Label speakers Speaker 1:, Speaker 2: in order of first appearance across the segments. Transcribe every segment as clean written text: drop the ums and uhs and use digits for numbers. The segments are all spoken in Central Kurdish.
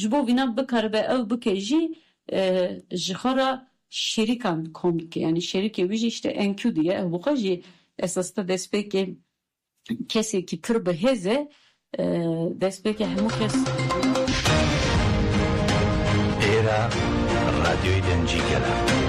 Speaker 1: جبو وینا بکار به او بکجی جخارا شریکان کمک یعنی شریکی ویژه işte انکو دیگه bu kaji esasında despeki kesi ki tır beheze despeki hemu kes
Speaker 2: era radyoyu denci gelen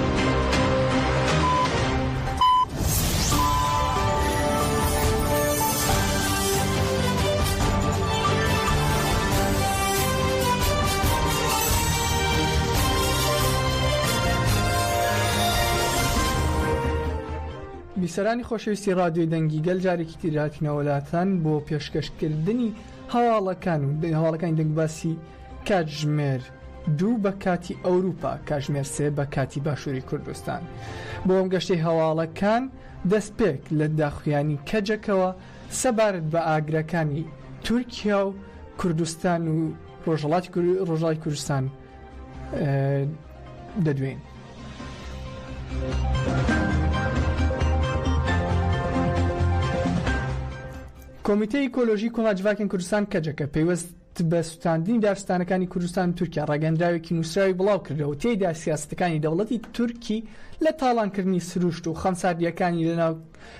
Speaker 3: بیسەرانی خۆشەویستی رادیۆی دەنگی گەل جارێکی تیرهاتینەوەلاتان بۆ پێشکەشکردنی هەواڵەکانی دەنگباسی کاتژمێر 2 بە کاتی ئەوروپا کاتژمێر 3 بە کاتی باشووری کوردستان بۆ ئەم گەشتەی هەواڵەکان دەستپێک لە داخوایانی کەجەکەوە سەبارەت بە ئاگرەکانی تورکیا و کوردستان و ڕۆژهەڵاتی کوردستان دەدوێن. کۆمیتەی ئیکۆلۆژی کۆمەڵجڤاکێن کوردستان کەجەکە پێوەست بە سوتاندنی دارستانەکانی کوردستان و تورکیا ڕاگەندراوێکی نووسراوی بڵاو کردەوە تێیدا سیاسەتەکانی دەوڵەتی تورکی لە تاڵانکردنی سروشت و خەمساردیەکانی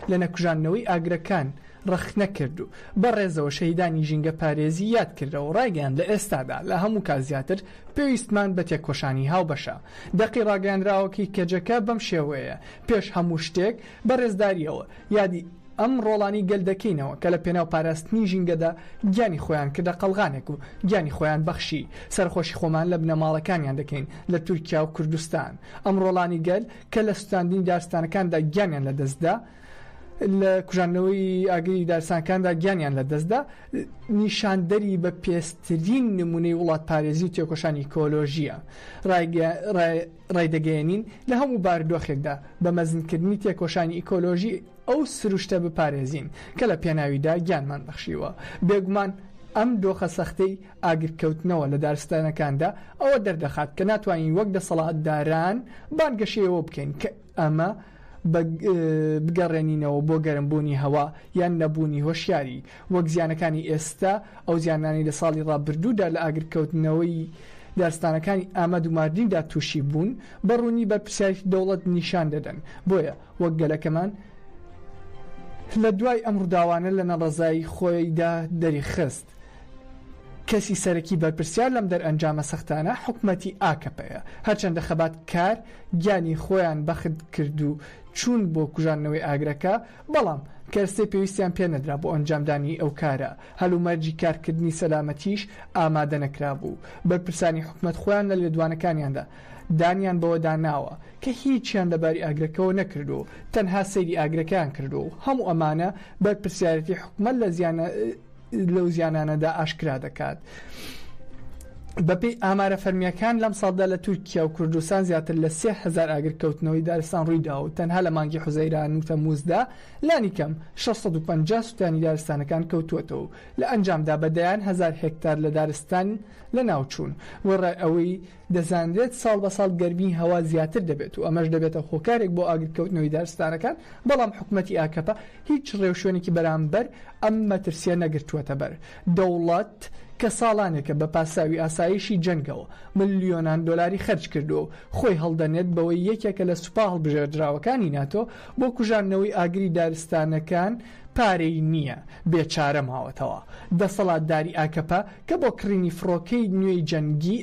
Speaker 3: لە نەکوژاندنەوەی ئاگرەکان ڕەخ نەکرد و بەڕێزەوە شەهیدانی ژینگە پارێزی یاد کردەوە و ڕایگەیاند لە ئێستادا لە هەموو کات زیاتر پێویستمان بە تێکۆشانی هاوبەشە. دەقی ڕاگەیاندراوەکەی کەجەکە بەم شێوەیە پێش هەموو شتێک بەڕێزداریەوە یادی ئەم ڕۆڵانی گەل دەکەینەوە کە لە پێناو پاراستنی ژینگەدا گیانی خۆیان کردە قەڵغانێک و گیانی خۆیان بەخشی سەرخۆشی خۆمان لە بنەماڵەکانیان دەکەین لە تورکیا و کوردستان. ئەم ڕۆڵانی گەل کە لە سوتاندنی دارستانەکاندا گیانیان لە دەستدا لە کوژانەوەی ئاگری دارستانەکاندا گیانیان لە دەستدا نیشاندەری بە پێسترین نمونەی وڵات پارێزی و تێکۆشانی ئیکۆلۆژیە. ڕایدەگەیەنین لە هەموو بارودۆخێکدا بە مەزنکردنی تێکۆشانی ئیکۆلۆژی ئەو سروشتە بپارێزین کە لە پێناویدا گیانمان بەخشیوە. بێگومان ئەم دۆخە سەختەی ئاگرکەوتنەوە لە دارستانەکاندا ئەوە دەردەخات کە ناتوانین وەک دەسەڵاتداران بانگەشەیەوە بکەین کە ئەمە بگەڕێنینەوە بۆ گەرمبوونی هەوا یان نەبوونی هۆشیاری وەک زیانەکانی ئێستا ئەو زیانانی لە ساڵی ڕابردوودا لە ئاگرکەوتنەوەی دارستانەکانی ئامەد و ماردیندا تووشی بوون بەڕوونی بەرپرسیاری دەوڵەت نیشان دەدەن. بۆیە وەک گەلەکەمان لە دوای ئەم ڕووداوانە لە نەڕەزایی خۆیدا دەریخست. کەسی سەرەکی بەرپرسیار لەم دەرئەنجامە سەختانە حکومەتی ئاکەپەیە هەرچەندە خەبات کار گیانی خۆیان بەخت کرد و چوون بۆ کوژانەوەی ئاگرەکە بەڵام کەرسەی پێویستیان پێ نەدرا بۆ ئەنجامدانی ئەو کارە هەلومەرجی کارکردنی سەلامەتیش ئامادە نەکرابوو. بەرپرسانی حکومەت خۆیان لە لێدوانەکانیاندا دانیان بەوە داناوە کە هیچیان لەباری ئاگرەکەەوە نەکردو تەنها سەیری ئاگرەکەیان کردو و هەموو ئەمانە بەرپرسیارەتی حکومەت لەو زیانانەدا ئاشکرا دەکات. بەپێی ئامارە فەرمیەکان لەم ساڵدا لە تورکیا و کوردستان زیاتر لە 3,000 ئاگرکەوتنەوەی دارستان ڕوویدا و تەنها لە مانگی حوزەیران و تەمووزدا لانی کەم 650 سوتانی دارستانەکان کەوتووەتەوە لە ئەنجامدا بەدەیان 1000 هێکتار لە دارستان لە ناوچوون وەڕای ئەوەی دەزانرێت ساڵ بە ساڵ گەرمی هەوا زیاتر دەبێت و ئەمەش دەبێتە هۆکارێک بۆ ئاگرکەوتنەوەی دارستانەکان بەڵام حکومەتی ئاکەپە هیچ ڕێوشوێنێکی بەرامبەر ئەم مەترسیە نەگرتووەتە بەر. دەوڵەت کە ساڵانێکە بە پاساوی ئاسایشی جەنگەوە ملیۆنان دۆلاری خەرج کردو خۆی هەڵدەنێت بەوەی یەکێکە لە سوپا هەڵبژێردراوەکانی ناتۆ بۆ کوژانەوەی ئاگری دارستانەکان پارەی نییە بێچارە ماوەتەوە. دەسەڵاتداری ئاکەپە کە بۆ کڕینی فڕۆکەی نوێی جەنگی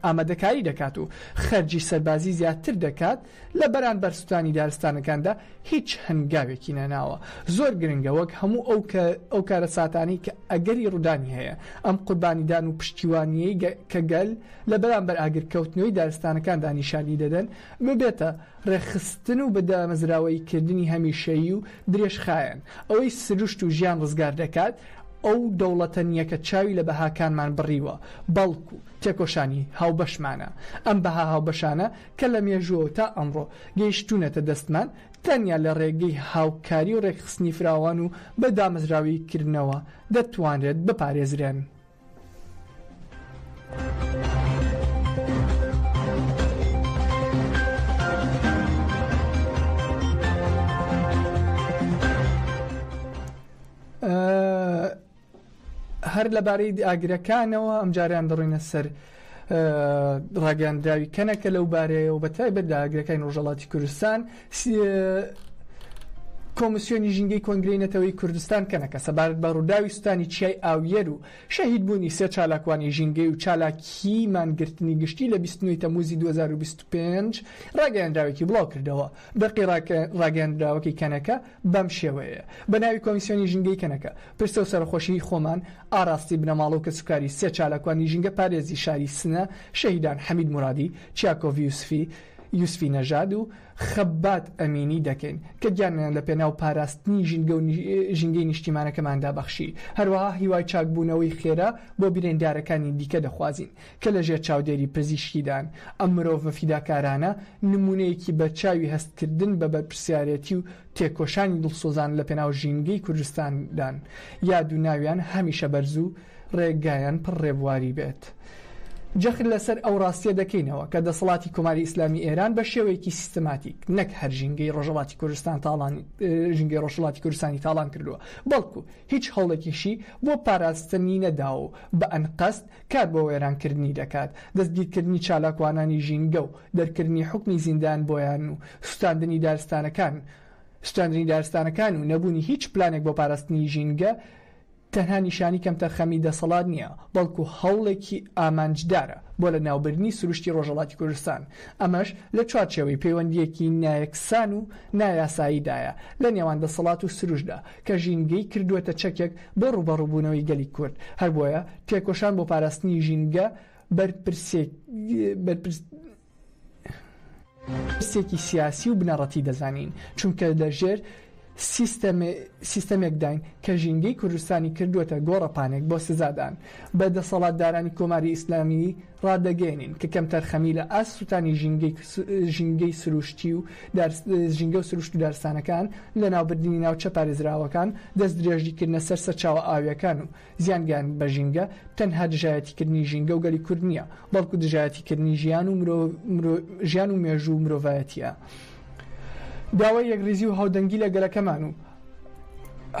Speaker 3: ئامادەکاری دەکات و خەرجی سەربازی زیاتر دەکات لە بەرامبەر سوتانی دارستانەکاندا هیچ هەنگاوێکی نەناوە. زۆر گرنگە وەک هەموو ئەو کارە ساتانی کە ئەگەری ڕوودانی هەیە ئەم قوربانیدان و پشتیوانیەی کە گەل لە بەرامبەر ئاگرکەوتنەوەی دارستانەکاندا نیشانی دەدەن ببێتە ڕێخستن و بەدامەزراوەی کردنی هەمیشەیی و درێژخایەن ئەوەی سروشت و ژیان ڕزگار دەکات. ئەو دەوڵەتە نییە کە چاوی لە بەهاکانمان بڕیوە بەڵکو تێکۆشانی هاوبەشمانە. ئەم بەها هاوبەشانە کە لە مێژووە تا ئەمڕۆ گەیشتونەتە دەستمان تەنیا لە ڕێگەی هاوکاری و ڕێکخستنی فراوان و بەدامەزراوی کردنەوە دەتوانرێت بپارێزرێن. هەر لەبارەی ئاگرەکانەوە ئەم جاریان دەڕۆینە سەر ڕاگەاندراوی کەنەکە لەو بارەیە و بەتایبەت ئاگرەکانی ڕۆژهەڵاتی کوردستان کۆمسیۆنی ژینگەی کۆنگرەی نەتەوەی کوردستان کەنەکە سەبارەت بە ڕووداوی سوستانی چیای ئاویەر و شەهید بوونی سێ چالاکوانی ژینگەی و چالاکی مانگرتنی گشتی لە 29 تەموزی 2025 ڕاگەاندراوێکی بڵاو کردەوە. بەقی ڕاگەاندراوەکەی کەنەکە بەم شێوەیە بە ناوی کۆمیسیۆنی ژینگەی کەنەکە پرسە و سەرخۆشی خۆمان ئاراستی بنەماڵە و کەسوکاری سێ چالاکوانی ژینگە پارێزی شاری سنە شەهیدان حەمید مورادی، چیاکۆڤ یوسفی نەژاد و خەبات ئەمینی دەکەین کە گیانیان لە پێناو پاراستنی ژینگەی نیشتیمانەکەماندا بەخشی. هەروەها هیوای چاکبوونەوەی خێرا بۆ بیرێندارەکانی دیکە دەخوازین کە لەژێر چاودێری پزیشکیدان. ئەم مرۆڤ فیداکارانە نمونەیەکی بە چاوی هەستکردن بە بەرپرسیارەتی و تێکۆشانی دڵسۆزان لە پێناو ژینگەی کوردستاندان. یاد و ناویان هەمیشە بەرز و ڕێگایان پڕ ڕێبواری بێت. جەخت لەسەر ئەو ڕاستیە دەکەینەوە کە دەسەڵاتی کۆماری ئیسلامی ئێران بە شێوەیەکی سیستماتیک نەک هەر ژینگەی ڕۆژهەڵاتی کوردستانی تاڵان کردووە، بەڵکو هیچ هەوڵێکیشی بۆ پاراستنی نەداوە و بە ئەنقەست کار بۆ وێرانکردنی دەکات. دەستگیرکردنی چالاکوانانی ژینگە و دەرکردنی حکمی زیندان بۆیان و سوستاندنی دارستانەکان و نەبوونی هیچ پلانێک بۆ پاراستنی ژینگە تەنها نیشانی کەم تەرخەمی دەسەڵات نییە، بەڵکو هەوڵێکی ئامانجدارە بۆ لە ناوبردنی سروشتی ڕۆژهەڵاتی کوردستان. ئەمەش لە چوارچێوەی پەیوەندیەکی نایەکسان و نایاساییدایە لە نێوان دەسەڵات و سروشدا کە ژینگەی کردووەتە چەکێک بۆ ڕوبەڕووبوونەوەی گەلی کورد. هەر بۆیە تێکۆشان بۆ پاراستنی ژینگە بەرپرسێکی سیاسی و بنەڕەتی دەزانین، چونکە لەژێر سیستەمێک داین کە ژینگەی کوردستانی کردووەتە گۆڕەپانێک بۆ سزادان. بە دەسەڵاتدارانی کۆماری ئیسلامی ڕادەگەێنین کە کەم تەرخەمی لە ئاسووتانی ژینگەی سروشتی و ژینگە و سروشت و دارستانەکان لە ناوبردنی ناوچە پارێزراوەکان دەست درێژیکردنە سەر سەرچاوە ئاویەکان و زیانگان بە ژینگە تەنها دژایەتیکردنی ژینگە و گەلی کورد نییە، بەڵکو دژایەتیکردنی ژیان و مێژوو و مرۆڤایەتیە. داوای یەکریزی و هاودەنگی لە گەلەکەمان و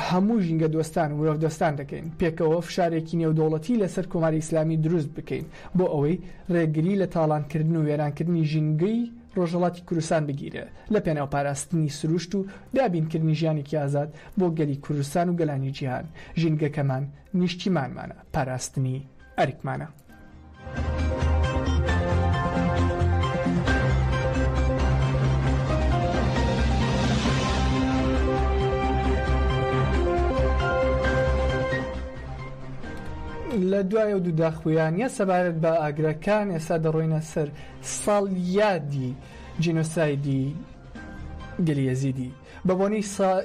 Speaker 3: هەموو ژینگە دۆستان و مرۆڤ دۆستان دەکەین، پێکەوە فشارێکی نێودەوڵەتی لەسەر کۆماری ئیسلامی دروست بکەین بۆ ئەوەی ڕێگری لە تاڵانکردن و وێرانکردنی ژینگەی ڕۆژهەڵاتی کوردستان بگیرێت لە پێناو پاراستنی سروشت و دابینکردنی ژیانێکی ئازاد بۆ گەلی کوردستان و گەلانی جیهان. ژینگەکەمان نیشتیمانمانە، پاراستنی ئەرکمانە. لە دوایە و دووداخویانە سەبارەت بە ئاگرەکان ئێستا دەڕۆینە سەر ساڵ یادی جینۆسایدی گەلی یەزیدی بە بۆنەی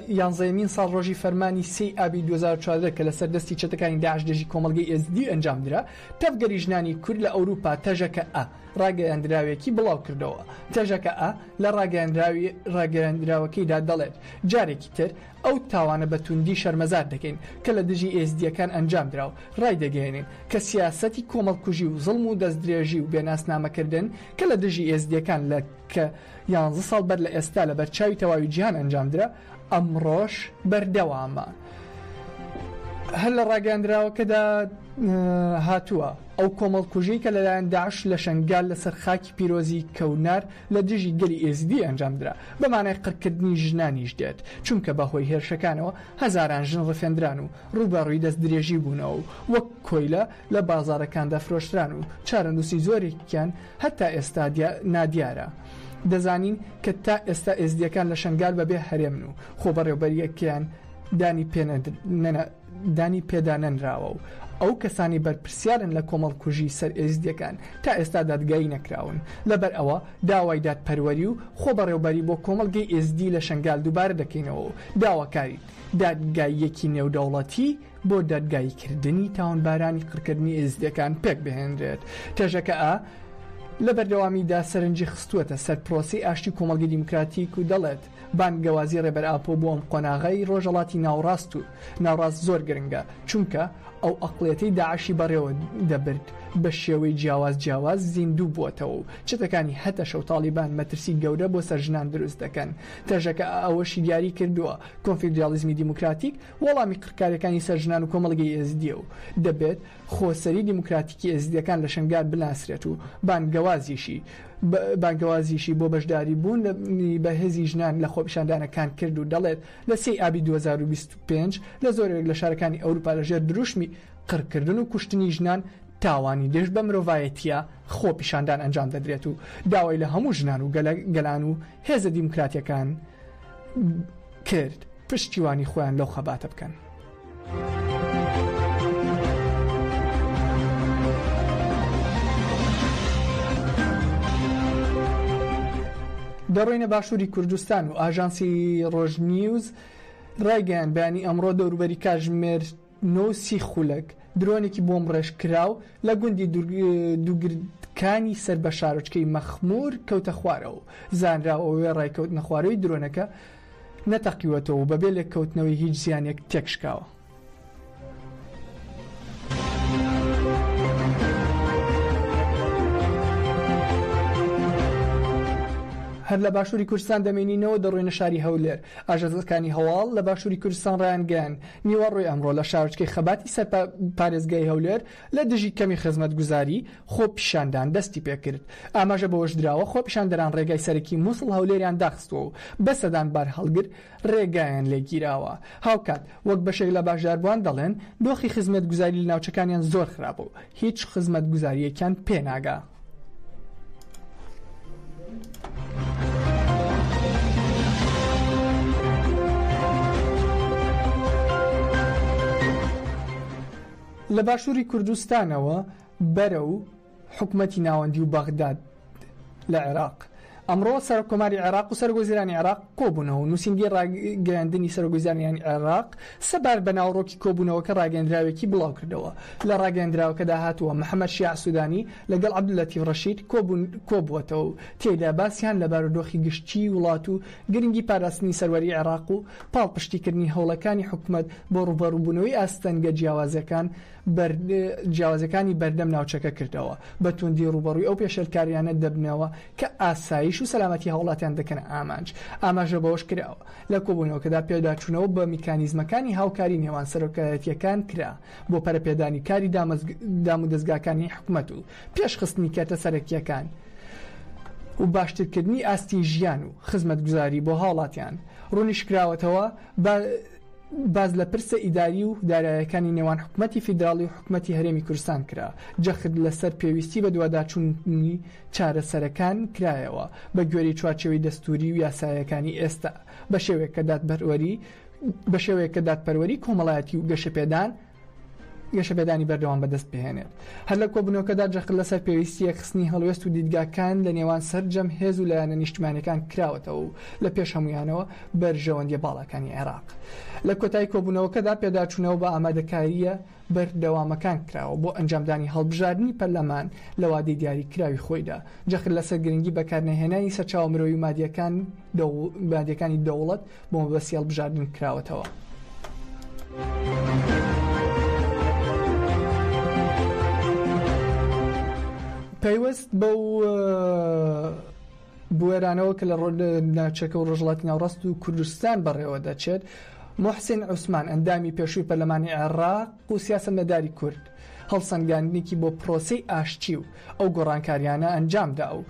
Speaker 3: 11مین ساڵ ڕۆژی فەرمانی 3 ئابی 2014 کە لەسەر دەستی چەتەکانی داعش دژی کۆمەڵگەی ئێزدی ئەنجام درا. تەفگەری ژنانی کورد لە ئەوروپا تەژەکە ڕاگەیاندراوێکی بڵاو کردەوە. تەژەکە لە ڕاگەیاندراوەکەیدا دەڵێت جارێکی تر ئەو تاوانە بە توندی شەرمەزار دەکەین کە لە دژی ئێزدیەکان ئەنجام درا و ڕای دەگەێنین کە سیاسەتی کۆمەڵکوژی و زڵم و دەستدرێژی و بێناسنامەکردن کە لە دژی ئێزدیەکان لە کە 11 ساڵ بەر لە ئێستا لە بەرچاوی تەواوی جیهان ئەنجام درا ئەمڕۆژ بەردەوامە. هەر لە ڕاگەاندراوەکەدا هاتووە ئەو کۆمەڵکوژەی کە لەلایەن داعش لە شەنگال لەسەر خاکی پیرۆزی کەونار لە دژی گەلی ئێزدی ئەنجامدرا بەمانای قڕکردنی ژنانیش دێت، چونکە بەهۆی هێرشەکانەوە هەزاران ژن ڕفێنران و ڕوبەڕووی دەست درێژی بوونەوە و وەک کۆیلە لە بازاڕەکاندا فرۆشتران و چارەنووسی زۆرێکیان هەتا ئێستا نادیارە. دەزانین کە تا ئێستا ئێزدیەکان لە شەنگال بەبێ هەرێمن و خۆبەڕێوبەریەکیان دانی پێدانەنراوە و ئەو کەسانی بەرپرسیارن لە کۆمەڵکوژی سەر ئێزدیەکان تا ئێستا دادگایی نەکراون. لەبەر ئەوە داوای دادپەروەری و خۆبەڕێوبەری بۆ کۆمەڵگەی ئێزدی لە شەنگال دووبارە دەکەینەوە و داواکاری دادگاییەکی نێودەوڵەتی بۆ دادگاییکردنی تاوانبارانی قڕکردنی ئێزدیەکان پێک بهێنرێت. تێژەکە لە بەردەوامیدا سەرنجی خستووەتە سەر پرۆسی ئاشتی کۆمەڵگەی دیموکراتیک و دەڵێت بانگەوازی ڕێبەر ئاپۆ بۆ ئەم قۆناغی ڕۆژهەڵاتی ناوڕاست زۆر گرنگە چونکە ئەو ئەقڵێتەی داعشی بەڕێوە دەبرد بە شێوەی جیاواز زیندوو بووەتەوە و چتەکانی هەتە شەو تاڵیبان مەترسی گەورە بۆ سەرژنان دروست دەکەن تەژەکە ئەوەشی دیاری کردووە کۆنفیدرالیزمی دیموکراتیک وەڵامی قڕکاریەکانی سەرژنان و کۆمەڵگەی ئێزدیە و دەبێت خۆسەری دیموکراتیکی ئێزدیەکان لە شنگار بناسرێت و بانگەوازیشی بۆ بەشداری بوون بە هێزی ژنان لە خۆپیشاندانەکان کرد و دەڵێت لە 3 ئابی 2025 لە زۆرێک لە شارەکانی ئەوروپا لەژێر دروشمی قڕکردن و کوشتنی ژنان تاوانی دێش بە مرۆڤایەتیە خۆپیشاندان ئەنجام دەدرێت و داوای لە هەموو ژنان و گەلان و هێزە دیموکراتیەکان کرد پشتیوانی خۆیان لەو خەباتە بکەن. دەڕۆینە باشووری کوردستان و ئاژانسی ڕۆژنیوز ڕایگەیان بەیانی ئەمڕۆ دەوروبەری کاتژمێر 9 خولەک درۆنێکی بۆم ڕێژ کراو لە گوندی دووگردکانی سەر بە شارۆچکەی مەخمور کەوتە خوارەوە زانراوەوەی ڕایکەوتنە خوارەوەی درۆنەکە نەتەقیوەتەوە و بەبێ لێککەوتنەوەی هیچ زیانێک تێکشکاوە. هەر لە باشووری کوردستان دەمێنینەوە دەڕۆینە شاری هەولێر ئاژەزەکانی هەواڵ لە باشووری کوردستان ڕایانگەیان نیوەڕۆی ئەمڕۆ لە شارۆچکەی خەباتی سەر پارێزگای هەولێر لە دژی کەمی خزمەتگوزاری خۆپیشاندان دەستی پێکرد ئاماژە بەوەش دراوە خۆپیشاندەران ڕێگای سەرەکی مووسڵ هەولێریان داخستووە و بەسەدان بار هەڵگر ڕێگایان لێگیراوە هاوکات وەک بەشێک لە باشداربووان دەڵێن دۆخی خزمەتگوزاری لە ناوچەکانیان زۆر خراپە و هیچ خزمەتگوزاریەکیان پێناگا. لە باشووری کوردستانەوە بەرە و حکومەتی ناوەندی و بەغداد لە عێراق ئەمڕۆ سەرۆکۆماری عێراق و سەرۆکوەزیرانی عێراق کۆبوونەوە نووسینگەی ڕاگەیاندنی سەرۆکوەزیرانی عێراق سەبار بە ناوڕۆکی کۆبوونەوەکە ڕاگەیاندراوێکی بڵاو کردەوە لە ڕاگەیاندراوەکەدا هاتووە محەممەد شیع سوودانی لەگەڵ عەبدولەتیف ڕەشید کۆبووەتەوە و تێیدا باسییان لە بارودۆخی گشتی وڵات و گرنگی پاراستنی سەروەری عێراق و پاڵپشتیکردنی هەوڵەکانی حکومەت بۆ ڕوبەڕووبوونەوەی ئاستەنگە جیاوازەکانی بەردەم ناوچەکە کردەوە بە توندی ڕوبەڕووی ئەو پێشەرکاریانە دەبنەوە کە ئاسایش و سەلامەتی هەوڵاتیان دەکەن ئاماژە بەوەش کراوە لە کۆبوونەوەکەدا پێداچوونەوە بە میکانیزمەکانی هاوکاری نێوان سەرۆکایەتیەکان کرا بۆ پەرەپێدانی کاری دام و دەستگاکانی حکومەت و پێشخستنی کێتە سەرەکیەکان و باشترکردنی ئاستی ژیان و خزمەتگوزاری بۆ هاوڵاتیان ڕوونیشکراوەتەوە باز لە پرسە ئیداری و دارایەکانی نێوان حکومەتی فیدراڵی و حکومەتی هەرێمی کوردستان کرا جەخت لەسەر پێویستی بە دوواداچوونی چارەسەرەکان کرایەوە بە گوێرەی چوارچێوەی دەستوری و یاسایەکانی ئێستا بە شێوەیە کە دادپەروەری کۆمەڵایەتی و گەشەپێدانی بەردەوام بەدەست بهێنێت هەر لە کۆبوونەوەکەدا جەخت لەسەر پێویستیە خستنی هەڵوێست و دیدگاکان لە نێوان سەرجەم هێز و لایەنە نیشتمانیەکان کراوەتەوە و لە پێش هەمویانەوە بەرژەوەندیە باڵەکانی عێراق لە کۆتایی کۆبوونەوەکەدا پێداچوونەوە بە ئامادەکاریە بەردەوامەکان کراوە بۆ ئەنجامدانی هەڵبژاردننی پەرلەمان لە وادەی دیاریکراوی خۆیدا جەخت لەسەر گرنگی بەکارنەهێنانی سەرچاوە مرۆیی و مادیەکانی دەوڵەت بۆ مەبەستی هەڵبژاردن کراوەتەوە. پەیوەست بەو بوێرانەوە کە لە ناوچەکە و ڕۆژهەڵاتی ناوڕاست و کوردستان بەڕێوە دەچێت محسن عوسمان ئەندامی پێشووی پەرلەمانی عێراق و سیاسەتمەداری کورد هەڵسەنگاندنێکی بۆ پرۆسەی ئاشتی و ئەو گۆڕانکاریانە ئەنجامدا و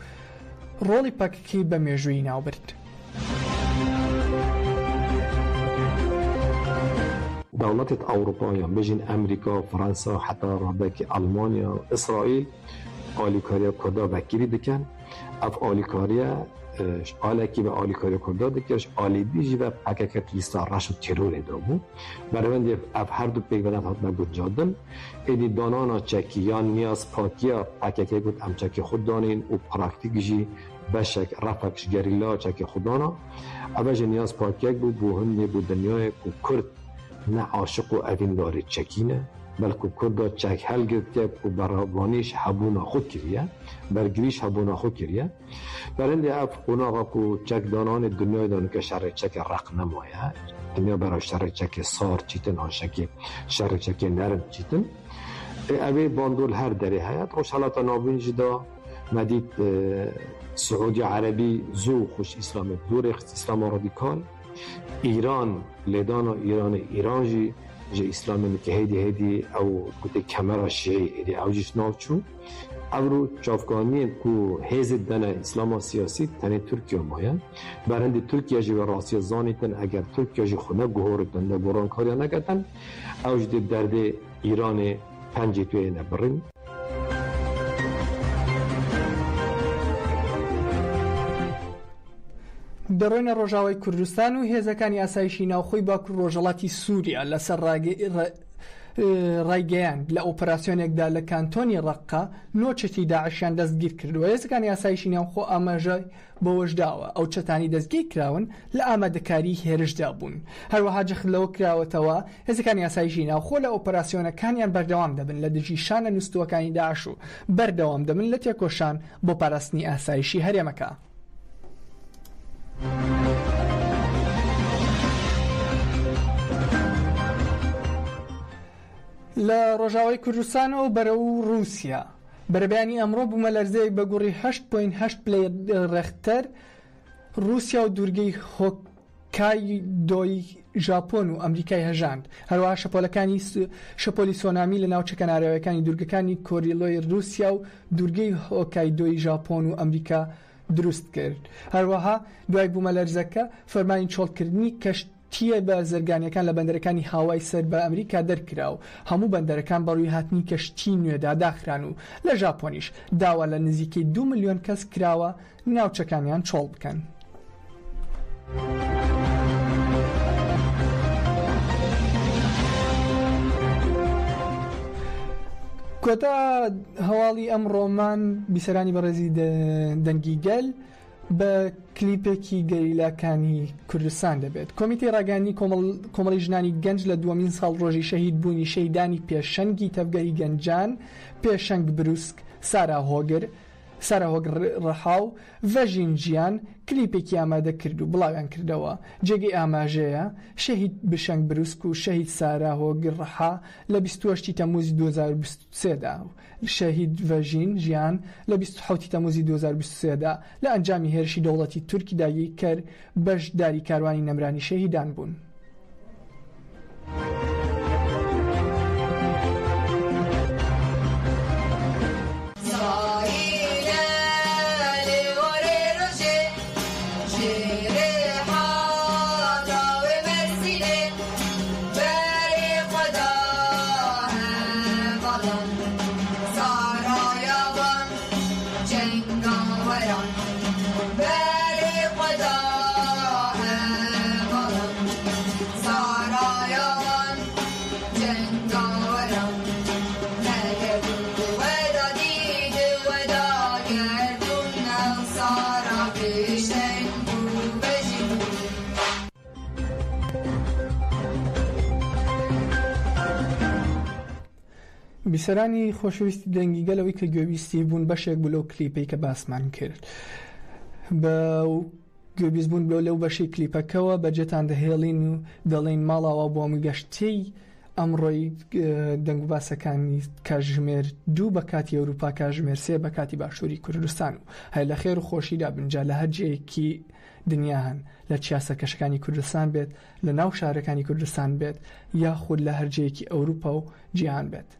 Speaker 3: ڕۆڵی پەکەکەی بە مێژووی ناوبرد.
Speaker 4: دولت أوروبية بجن أمريكا فرنسا حتى ربك ألمانيا إسرائيل آلیکاریا کردا بکیری دکن اف آلیکاریا آلکی به آلیکاریا کردا دکش آلی بیجی و پککت لیستا رشد ترور دامو برای اف هر دو پیک ولد هات نگود جادن ایدی دانانا چکی یا نیاز پاکیا پککه گود ام چکی خود دانین و پراکتیک بشک رفکش گریلا چکی خودانا اوج نیاز پاکیک بود بو هنده بود دنیای کرد نه عاشق و اوین داره چکینه بلکه کرد چک هل گرفته و برابانیش حبونا خود کریه برگریش حبونا خود کریه برنده اف قناغا که چک دانان دنیای دانو که شر چک رق نمایه دنیا برای شر چک سار چیتن آنشکی شر چک نرم چیتن اوی باندول هر دری هیت خوش حالات نابین جدا مدید سعودی عربی زو خوش اسلام دور اسلام رادیکال ایران لیدان و ایران جی اسلامی که هیدی او کتی کمرا شیعی ایدی او جیش ناوچو او رو چافگانی که هیزد دن اسلام سیاسی تنی ترکیه ماین برند ترکیه جی و راسی زانیتن اگر ترکیه جی خونه گوهردن ده گوران کاریا نگتن او جدی درد ایران پنجی توی نبرین
Speaker 3: دەڕۆینە ڕۆژاوای کوردستان و هێزەکانی ئاسایشی ناوخۆی باکوور ڕۆژهەڵاتی سووریا لەسەر ڕایگەیان لە ئۆپەراسیۆنێکدا لە کانتۆنی ڕەققا نۆچەتی داعشیان دەستگیر کردووە. هێزەکانی ئاسایشی ناوخۆ ئاماژە بەوەش داوە ئەو چەتانی دەستگیر کراون لە ئامادەکاری هێرشدا بوون. هەروەها جەخلەوە کراوەتەوە هێزەکانی ئاسایشی ناوخۆ لە ئۆپەراسیۆنەکانیان بەردەوام دەبن لە دژی شانە نووسوەکانی داعش و بەردەوام دەبن لە تێکۆشان بۆ پاراستنی ئاسایشی هەرێمەکە. لە ڕۆژاوای کوردستانەوە بەرەو رووسیا بەرەبیانی ئەمڕۆ بوومە لەرزەیەک بە گوڕی 8.8 پلەی ڕێختەر رووسیا و دوورگەی هۆکای دۆی ژاپۆن و ئەمریکای هەژاند. هەروەها شەپۆلی سۆنامی لە ناوچە کەناراویەکانی دوورگەکانی کۆریلۆی رووسیا و دوورگەی هۆکای دۆی ژاپۆن و ئەمریکا دروست کرد. هەروەها دوای بوومە لەرزەکە فەرمانی چۆڵکردنی کەشتیە بە زەرگانیەکان لە بەندەرەکانی هاوای سەر بە ئەمریکا دەرکرا و هەموو بەندەرەکان بەڕووی هاتنی کەشتی نوێدا داخران و لە ژاپۆنیش داوا لە نزیکەی 2 ملیۆن کەس کراوە ناوچەکانیان چۆڵ بکەن. کۆتا هەواڵی ئەم ڕۆمان بیسەرانی بەڕێزی دەنگی گەل بە کلیپێکی گەریلاکانی کوردستان دەبێت. کۆمیتەی ڕاگەاندنی کۆمەڵی ژنانی گەنج لە دووەمین ساڵ ڕۆژی شەهید بوونی شەیدانی پێشەنگی تەفگەری گەنجان پێشەنگ بروسک سارا هۆگر ڕەحاو ڤەژین ژیان کلیپێکی ئامادە کرد و بڵاویان کردەوە. جێگەی ئاماژەیە شەهید بشەنگ بروسک و شەهید سارا هۆگر ڕەحا لە 28 تەموزی 2023دا و شەهید ڤەژین ژیان لە 27 تەموزی 2023دا لە ئەنجامی هێرشی دەوڵەتی تورکی داگیر کرد بەشداری کاروانی نەمرانی شەهیدان بوون. بیسەرانی خۆشەویستی دەنگیگەلەوەی کە گوێویستی بوون بەشێک بوو لەو کلیپەی کە باسمان کرد. بە گوێبیست بوون بۆ لەو بەشی کلیپەکەوە بەجێتان دەهێڵین و دەڵێن ماڵاوە بۆ هەمووگەشتەی ئەمڕۆی دەنگ و باسەکانی کاتژمێر 2 بە کاتی ئەوروپا کاتژمێر 3 بە کاتی باشووری کوردستان و هەر لە خێر و خۆشیدا بنجا لە هەر جەیەکی دنیا هەن لە چیاسەکەشەکانی کوردستان بێت لە ناو شارەکانی کوردستان بێت یاخود لە هەر جەیەکی ئەوروپا و جیهان بێت.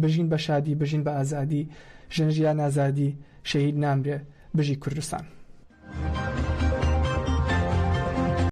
Speaker 3: بژین بە شادی بژین بە ئازادی ژەنجیان ئازادی شەهید نامرێ بژی کوردستان.